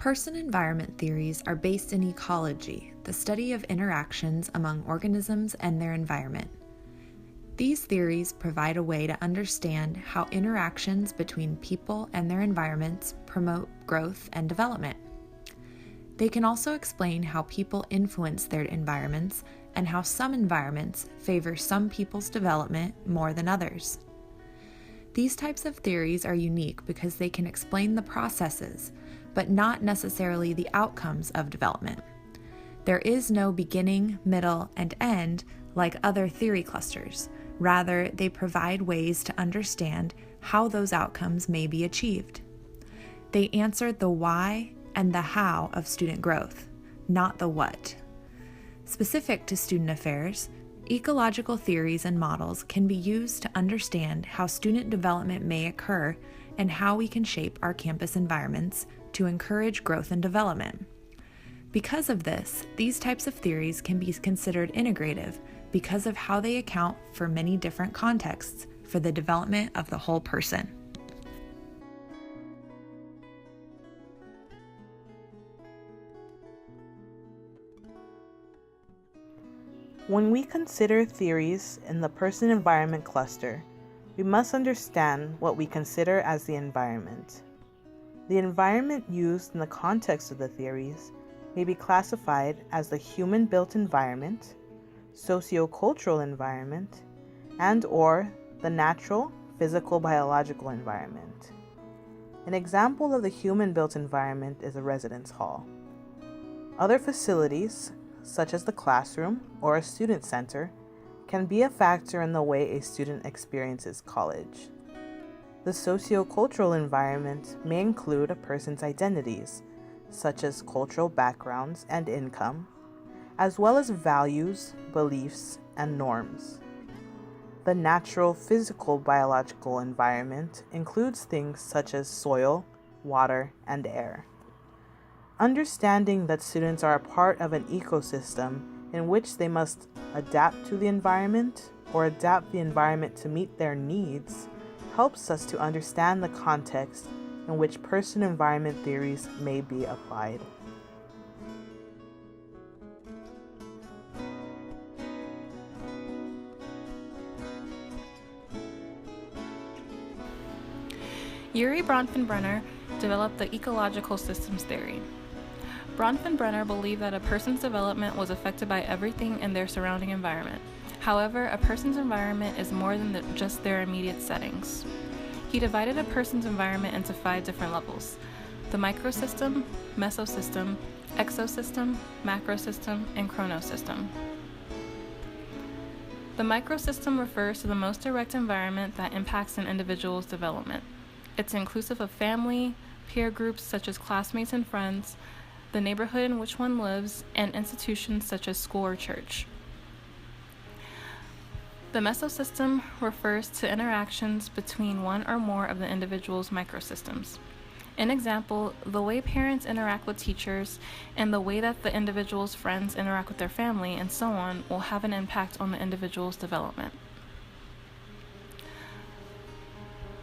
Person-environment theories are based in ecology, the study of interactions among organisms and their environment. These theories provide a way to understand how interactions between people and their environments promote growth and development. They can also explain how people influence their environments and how some environments favor some people's development more than others. These types of theories are unique because they can explain the processes, but not necessarily the outcomes of development. There is no beginning, middle, and end like other theory clusters. Rather, they provide ways to understand how those outcomes may be achieved. They answer the why and the how of student growth, not the what. Specific to student affairs, ecological theories and models can be used to understand how student development may occur and how we can shape our campus environments to encourage growth and development. Because of this, these types of theories can be considered integrative because of how they account for many different contexts for the development of the whole person. When we consider theories in the person-environment cluster, we must understand what we consider as the environment. The environment used in the context of the theories may be classified as the human-built environment, socio-cultural environment, and/or the natural, physical, biological environment. An example of the human-built environment is a residence hall. Other facilities, such as the classroom or a student center, can be a factor in the way a student experiences college. The sociocultural environment may include a person's identities, such as cultural backgrounds and income, as well as values, beliefs, and norms. The natural, physical, biological environment includes things such as soil, water, and air. Understanding that students are a part of an ecosystem in which they must adapt to the environment or adapt the environment to meet their needs helps us to understand the context in which person-environment theories may be applied. Bronfenbrenner developed the ecological systems theory. Bronfenbrenner believed that a person's development was affected by everything in their surrounding environment. However, a person's environment is more than just their immediate settings. He divided a person's environment into 5 different levels: the microsystem, mesosystem, exosystem, macrosystem, and chronosystem. The microsystem refers to the most direct environment that impacts an individual's development. It's inclusive of family, peer groups such as classmates and friends, the neighborhood in which one lives, and institutions such as school or church. The mesosystem refers to interactions between one or more of the individual's microsystems. An example, the way parents interact with teachers and the way that the individual's friends interact with their family and so on will have an impact on the individual's development.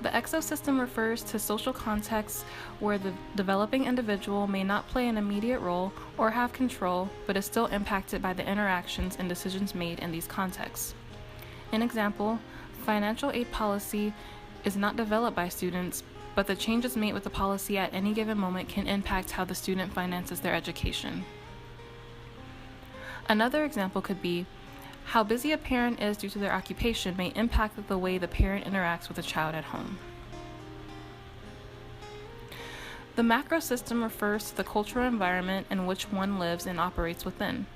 The exosystem refers to social contexts where the developing individual may not play an immediate role or have control, but is still impacted by the interactions and decisions made in these contexts. An example, financial aid policy is not developed by students, but the changes made with the policy at any given moment can impact how the student finances their education. Another example could be how busy a parent is due to their occupation may impact the way the parent interacts with a child at home. The macrosystem refers to the cultural environment in which one lives and operates within.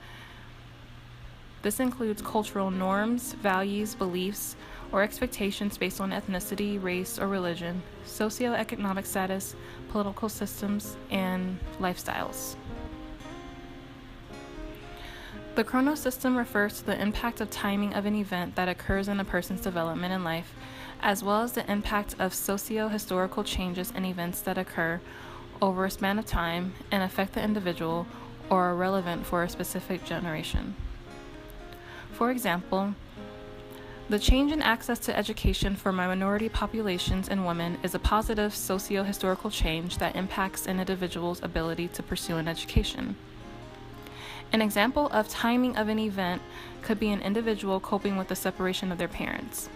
This includes cultural norms, values, beliefs, or expectations based on ethnicity, race, or religion, socioeconomic status, political systems, and lifestyles. The chronosystem refers to the impact of timing of an event that occurs in a person's development in life, as well as the impact of socio-historical changes and events that occur over a span of time and affect the individual or are relevant for a specific generation. For example, The change in access to education for minority populations and women is a positive socio-historical change that impacts an individual's ability to pursue an education. An example of timing of an event could be an individual coping with the separation of their parents.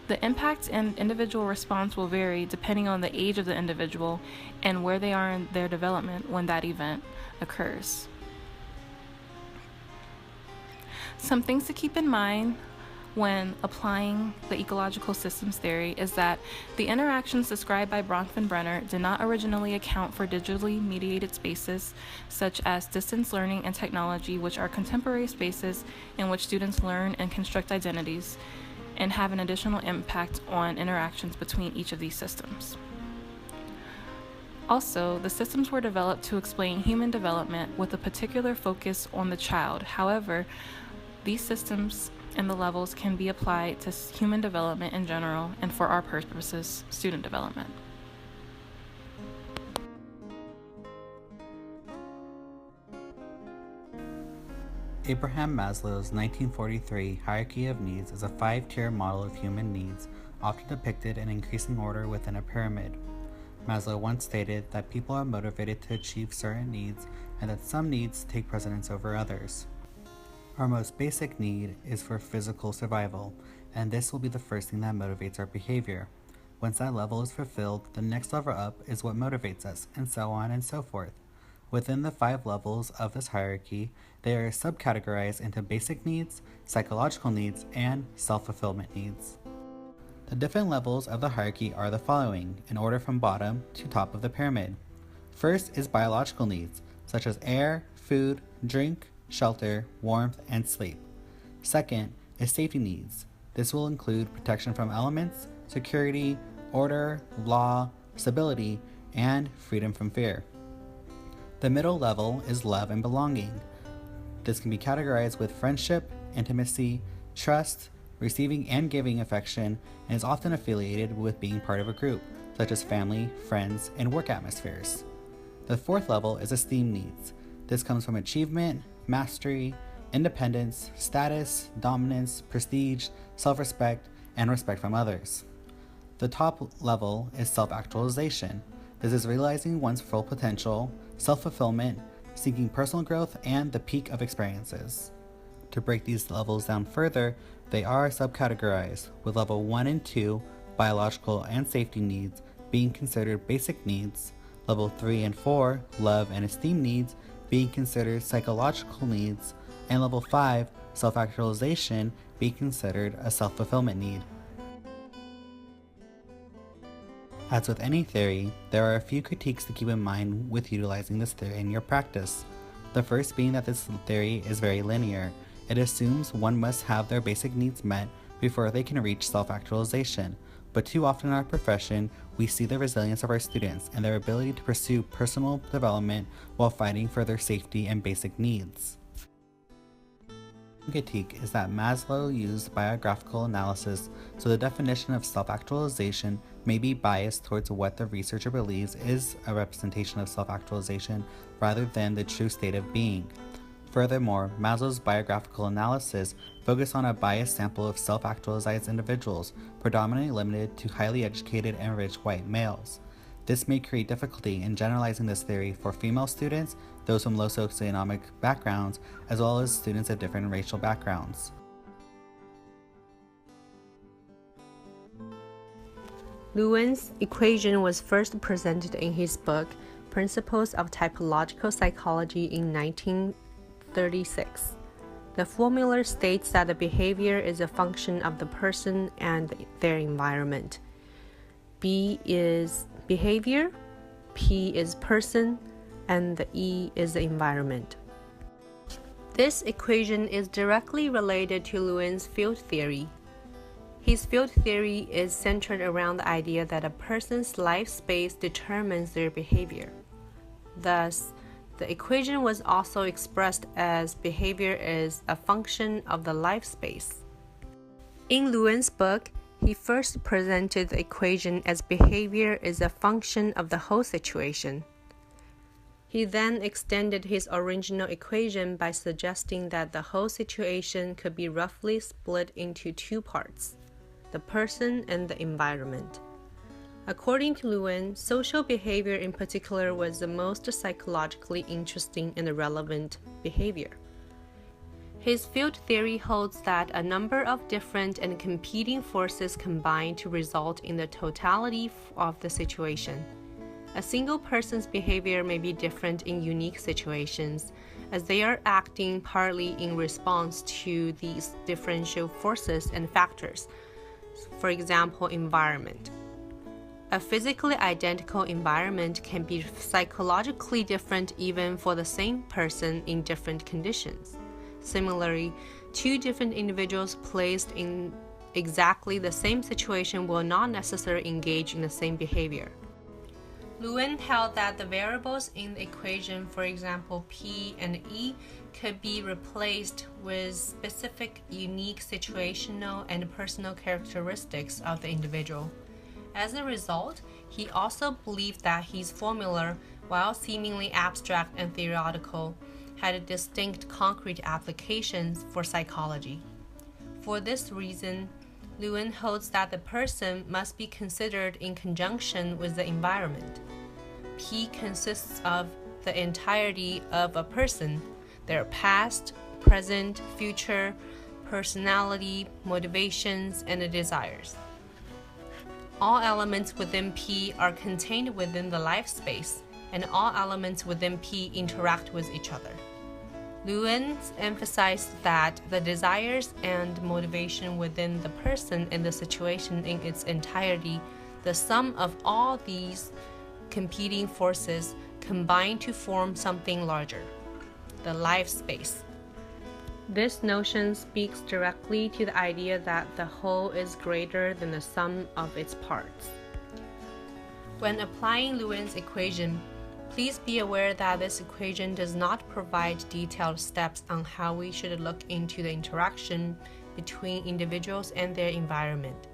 The impact and individual response will vary depending on the age of the individual and where they are in their development when that event occurs. Some things to keep in mind when applying the ecological systems theory is that the interactions described by Bronfenbrenner did not originally account for digitally mediated spaces such as distance learning and technology, which are contemporary spaces in which students learn and construct identities and have an additional impact on interactions between each of these systems. Also, the systems were developed to explain human development with a particular focus on the child. However, these systems and the levels can be applied to human development in general and, for our purposes, student development. Abraham Maslow's 1943 hierarchy of needs is a 5-tier model of human needs, often depicted in increasing order within a pyramid. Maslow once stated that people are motivated to achieve certain needs and that some needs take precedence over others. Our most basic need is for physical survival, and this will be the first thing that motivates our behavior. Once that level is fulfilled, the next level up is what motivates us, and so on and so forth. Within the 5 levels of this hierarchy, they are subcategorized into basic needs, psychological needs, and self-fulfillment needs. The different levels of the hierarchy are the following, in order from bottom to top of the pyramid. First is biological needs, such as air, food, drink, shelter, warmth, and sleep. Second is safety needs. This will include protection from elements, security, order, law, stability, and freedom from fear. The middle level is love and belonging. This can be categorized with friendship, intimacy, trust, receiving and giving affection, and is often affiliated with being part of a group, such as family, friends, and work atmospheres. The fourth level is esteem needs. This comes from achievement, mastery, independence, status, dominance, prestige, self-respect, and respect from others. The top level is self-actualization. This is realizing one's full potential, self-fulfillment, seeking personal growth, and the peak of experiences. To break these levels down further, they are subcategorized, with level 1 and 2, biological and safety needs, being considered basic needs, level 3 and 4, love and esteem needs, being considered psychological needs, and level 5, self-actualization, being considered a self-fulfillment need. As with any theory, there are a few critiques to keep in mind with utilizing this theory in your practice. The first being that this theory is very linear. It assumes one must have their basic needs met before they can reach self-actualization. But too often in our profession, we see the resilience of our students and their ability to pursue personal development while fighting for their safety and basic needs. Critique is that Maslow used biographical analysis, so the definition of self-actualization may be biased towards what the researcher believes is a representation of self-actualization rather than the true state of being. Furthermore, Maslow's biographical analysis focused on a biased sample of self-actualized individuals, predominantly limited to highly educated and rich white males. This may create difficulty in generalizing this theory for female students, those from low socioeconomic backgrounds, as well as students of different racial backgrounds. Lewin's equation was first presented in his book, Principles of Typological Psychology in 1936. The formula states that the behavior is a function of the person and their environment. B is behavior, P is person, and the E is the environment. This equation is directly related to Lewin's field theory. His field theory is centered around the idea that a person's life space determines their behavior. Thus, the equation was also expressed as behavior is a function of the life space. In Lewin's book, he first presented the equation as behavior is a function of the whole situation. He then extended his original equation by suggesting that the whole situation could be roughly split into two parts, the person and the environment. According to Lewin, social behavior in particular was the most psychologically interesting and relevant behavior. His field theory holds that a number of different and competing forces combine to result in the totality of the situation. A single person's behavior may be different in unique situations, as they are acting partly in response to these differential forces and factors. For example, environment. A physically identical environment can be psychologically different even for the same person in different conditions. Similarly, two different individuals placed in exactly the same situation will not necessarily engage in the same behavior. Lewin held that the variables in the equation, for example P and E, could be replaced with specific, unique situational and personal characteristics of the individual. As a result, he also believed that his formula, while seemingly abstract and theoretical, had distinct concrete applications for psychology. For this reason, Lewin holds that the person must be considered in conjunction with the environment. P consists of the entirety of a person, their past, present, future, personality, motivations, and desires. All elements within P are contained within the life space, and all elements within P interact with each other. Lewin emphasized that the desires and motivation within the person and the situation in its entirety, the sum of all these competing forces, combine to form something larger, the life space. This notion speaks directly to the idea that the whole is greater than the sum of its parts. When applying Lewin's equation, please be aware that this equation does not provide detailed steps on how we should look into the interaction between individuals and their environment.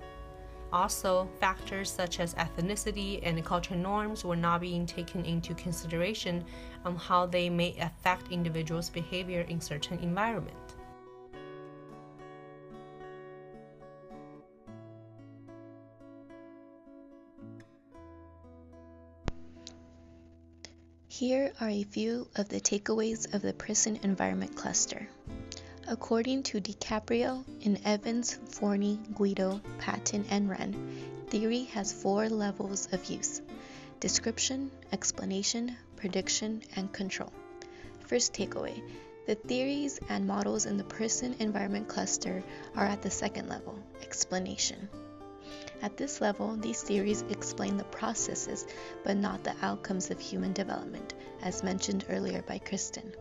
Also, factors such as ethnicity and cultural norms were not being taken into consideration on how they may affect individuals' behavior in certain environments. Here are a few of the takeaways of the person-environment cluster. According to DiCaprio in Evans, Forney, Guido, Patton, and Wren, theory has 4 levels of use: description, explanation, prediction, and control. First takeaway, the theories and models in the person-environment cluster are at the second level, explanation. At this level, these theories explain the processes but not the outcomes of human development, as mentioned earlier by Kristen.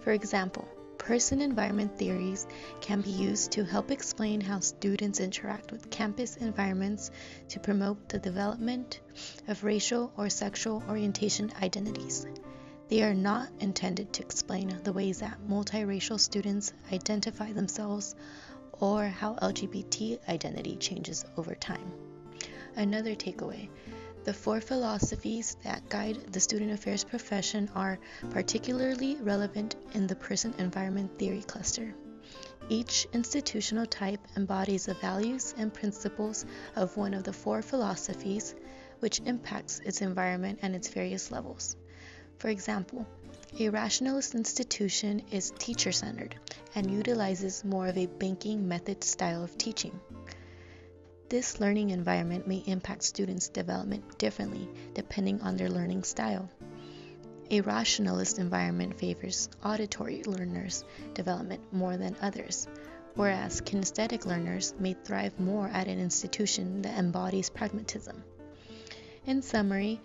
For example, person-environment theories can be used to help explain how students interact with campus environments to promote the development of racial or sexual orientation identities. They are not intended to explain the ways that multiracial students identify themselves or how LGBT identity changes over time. Another takeaway, the 4 philosophies that guide the student affairs profession are particularly relevant in the person-environment theory cluster. Each institutional type embodies the values and principles of one of the 4 philosophies, which impacts its environment and its various levels. For example, a rationalist institution is teacher-centered and utilizes more of a banking method style of teaching. This learning environment may impact students' development differently depending on their learning style. A rationalist environment favors auditory learners' development more than others, whereas kinesthetic learners may thrive more at an institution that embodies pragmatism. In summary,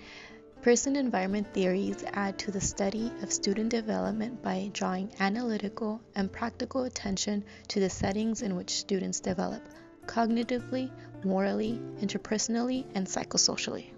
person-environment theories add to the study of student development by drawing analytical and practical attention to the settings in which students develop cognitively, morally, interpersonally, and psychosocially.